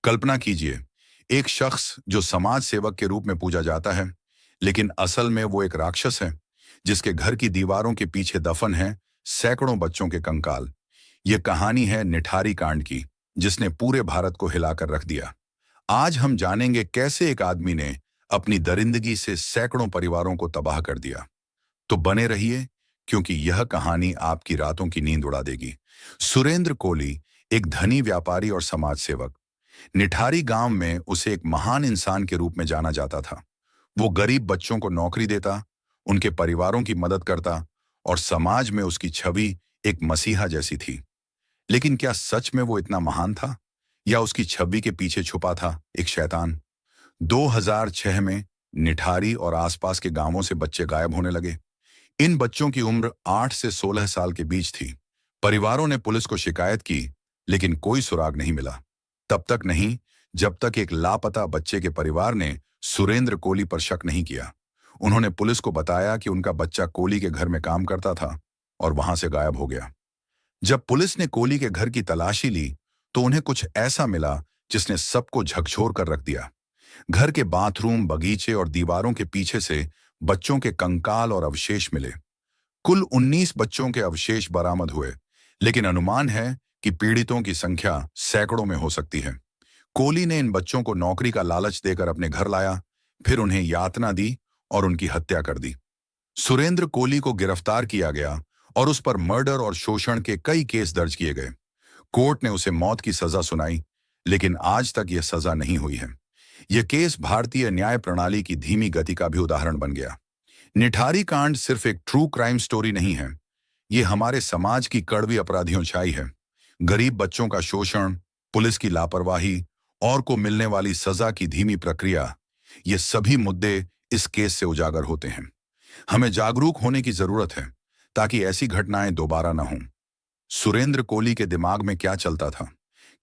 कल्पना कीजिए, एक शख्स जो समाज सेवक के रूप में पूजा जाता है, लेकिन असल में वो एक राक्षस है, जिसके घर की दीवारों के पीछे दफन है सैकड़ों बच्चों के कंकाल। ये कहानी है निठारी कांड की, जिसने पूरे भारत को हिलाकर रख दिया। आज हम जानेंगे कैसे एक आदमी ने अपनी दरिंदगी से सैकड़ों परिवारों को तबाह कर दिया। तो बने रहिए, क्योंकि यह कहानी आपकी रातों की नींद उड़ा देगी। सुरेंद्र कोली एक धनी व्यापारी और समाज सेवक। निठारी गांव में उसे एक महान इंसान के रूप में जाना जाता था। वो गरीब बच्चों को नौकरी देता, उनके परिवारों की मदद करता और समाज में उसकी छवि एक मसीहा जैसी थी। लेकिन क्या सच में वो इतना महान था, या उसकी छवि के पीछे छुपा था एक शैतान? 2006 में निठारी और आसपास के गांवों से बच्चे गायब होने लगे। इन बच्चों की उम्र 8 से 16 साल के बीच थी। परिवारों ने पुलिस को शिकायत की, लेकिन कोई सुराग नहीं मिला। तब तक नहीं, जब तक एक लापता बच्चे के परिवार ने सुरेंद्र कोली पर शक नहीं किया। उन्होंने पुलिस को बताया कि उनका बच्चा कोली के घर में काम करता था और वहां से गायब हो गया। जब पुलिस ने कोली के घर की तलाशी ली, तो उन्हें कुछ ऐसा मिला जिसने सबको झकझोर कर रख दिया। घर के बाथरूम, बगीचे और दीवारों के पीछे से बच्चों के कंकाल और अवशेष मिले। कुल 19 बच्चों के अवशेष बरामद हुए, लेकिन अनुमान है कि पीड़ितों की संख्या सैकड़ों में हो सकती है। कोली ने इन बच्चों को नौकरी का लालच देकर अपने घर लाया, फिर उन्हें यातना दी और उनकी हत्या कर दी। सुरेंद्र कोली को गिरफ्तार किया गया और उस पर मर्डर और शोषण के कई केस दर्ज किए गए। कोर्ट ने उसे मौत की सजा सुनाई, लेकिन आज तक यह सजा नहीं हुई है। यह केस भारतीय न्याय प्रणाली की धीमी गति का भी उदाहरण बन गया। निठारी कांड सिर्फ एक ट्रू क्राइम स्टोरी नहीं है, ये हमारे समाज की कड़वी अपराधियों छाई है। गरीब बच्चों का शोषण, पुलिस की लापरवाही और को मिलने वाली सजा की धीमी प्रक्रिया, ये सभी मुद्दे इस केस से उजागर होते हैं। हमें जागरूक होने की जरूरत है, ताकि ऐसी घटनाएं दोबारा न हों। सुरेंद्र कोली के दिमाग में क्या चलता था?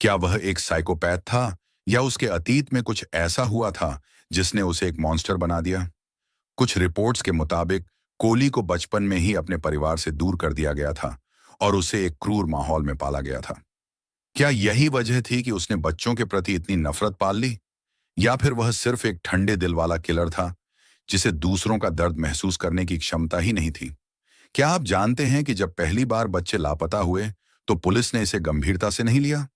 क्या वह एक साइकोपैथ था, या उसके अतीत में कुछ ऐसा हुआ था जिसने उसे एक मॉन्स्टर बना दिया? कुछ रिपोर्ट्स के मुताबिक कोली को बचपन में ही अपने परिवार से दूर कर दिया गया था और उसे एक क्रूर माहौल में पाला गया था। क्या यही वजह थी कि उसने बच्चों के प्रति इतनी नफरत पाल ली, या फिर वह सिर्फ एक ठंडे दिल वाला किलर था, जिसे दूसरों का दर्द महसूस करने की क्षमता ही नहीं थी? क्या आप जानते हैं कि जब पहली बार बच्चे लापता हुए, तो पुलिस ने इसे गंभीरता से नहीं लिया?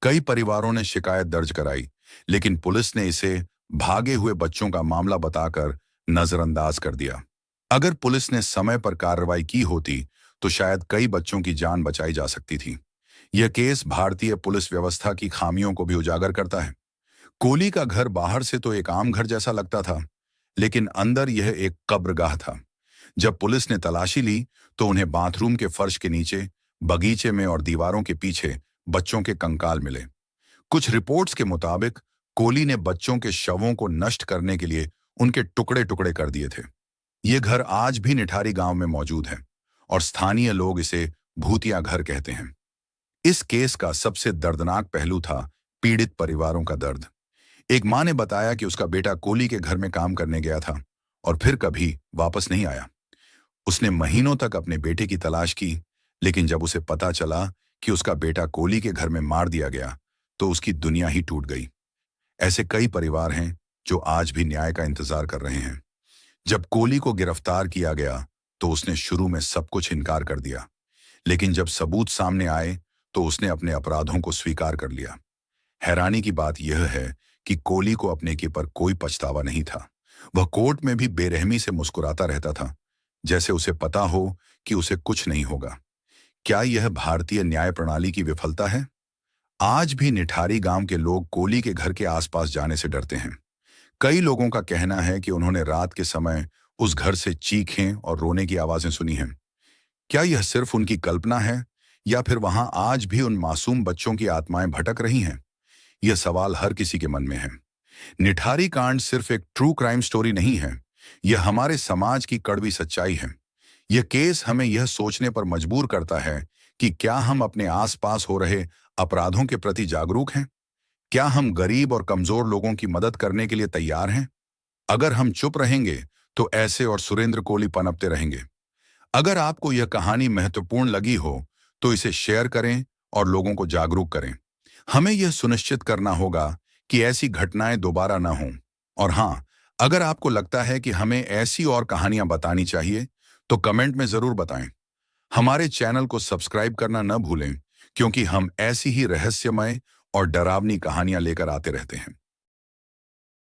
कई परिवारों ने शिकायत दर्ज कराई, लेकिन पुलिस ने इसे भागे हुए बच्चों का मामला बताकर नजरअंदाज कर दिया। अगर पुलिस ने समय पर कार्रवाई की होती, तो शायद कई बच्चों की जान बचाई जा सकती थी। यह केस भारतीय पुलिस व्यवस्था की खामियों को भी उजागर करता है। कोली का घर बाहर से तो एक आम घर जैसा लगता था, लेकिन अंदर यह एक कब्रगाह था। जब पुलिस ने तलाशी ली, तो उन्हें बाथरूम के फर्श के नीचे, बगीचे में और दीवारों के पीछे बच्चों के कंकाल मिले। कुछ रिपोर्ट्स के मुताबिक कोली ने बच्चों के शवों को नष्ट करने के लिए उनके टुकड़े टुकड़े कर दिए थे। ये घर आज भी निठारी गांव में मौजूद है, और स्थानीय लोग इसे भूतिया घर कहते हैं। इस केस का सबसे दर्दनाक पहलू था पीड़ित परिवारों का दर्द। एक मां ने बताया कि उसका बेटा कोली के घर में काम करने गया था और फिर कभी वापस नहीं आया। उसने महीनों तक अपने बेटे की तलाश की, लेकिन जब उसे पता चला कि उसका बेटा कोली के घर में मार दिया गया, तो उसकी दुनिया ही टूट गई। ऐसे कई परिवार हैं जो आज भी न्याय का इंतजार कर रहे हैं। जब कोली को गिरफ्तार किया गया, तो उसने शुरू में सब कुछ इनकार कर दिया, लेकिन जब सबूत सामने आए, तो उसने अपने अपराधों को स्वीकार कर लिया। हैरानी की बात यह है कि कोली को अपने के पर कोई पछतावा नहीं था। वह कोर्ट में भी बेरहमी से मुस्कुराता रहता था, जैसे उसे पता हो कि उसे कुछ नहीं होगा। क्या यह भारतीय न्याय प्रणाली की विफलता है? आज भी निठारी गांव के लोग कोली के घर के आसपास जाने से डरते हैं। कई लोगों का कहना है कि उन्होंने रात के समय उस घर से चीखें और रोने की आवाजें सुनी हैं। क्या यह सिर्फ उनकी कल्पना है, या फिर वहां आज भी उन मासूम बच्चों की आत्माएं भटक रही हैं? यह सवाल हर किसी के मन में है। निठारी कांड सिर्फ एक ट्रू क्राइम स्टोरी नहीं है, यह हमारे समाज की कड़वी सच्चाई है। यह केस हमें यह सोचने पर मजबूर करता है कि क्या हम अपने आसपास हो रहे अपराधों के प्रति जागरूक हैं? क्या हम गरीब और कमजोर लोगों की मदद करने के लिए तैयार हैं? अगर हम चुप रहेंगे, तो ऐसे और सुरेंद्र कोली पनपते रहेंगे। अगर आपको यह कहानी महत्वपूर्ण लगी हो, तो इसे शेयर करें और लोगों को जागरूक करें। हमें यह सुनिश्चित करना होगा कि ऐसी घटनाएं दोबारा ना हों। और हाँ, अगर आपको लगता है कि हमें ऐसी और कहानियां बतानी चाहिए, तो कमेंट में जरूर बताएं। हमारे चैनल को सब्सक्राइब करना न भूलें, क्योंकि हम ऐसी ही रहस्यमय और डरावनी कहानियां लेकर आते रहते हैं।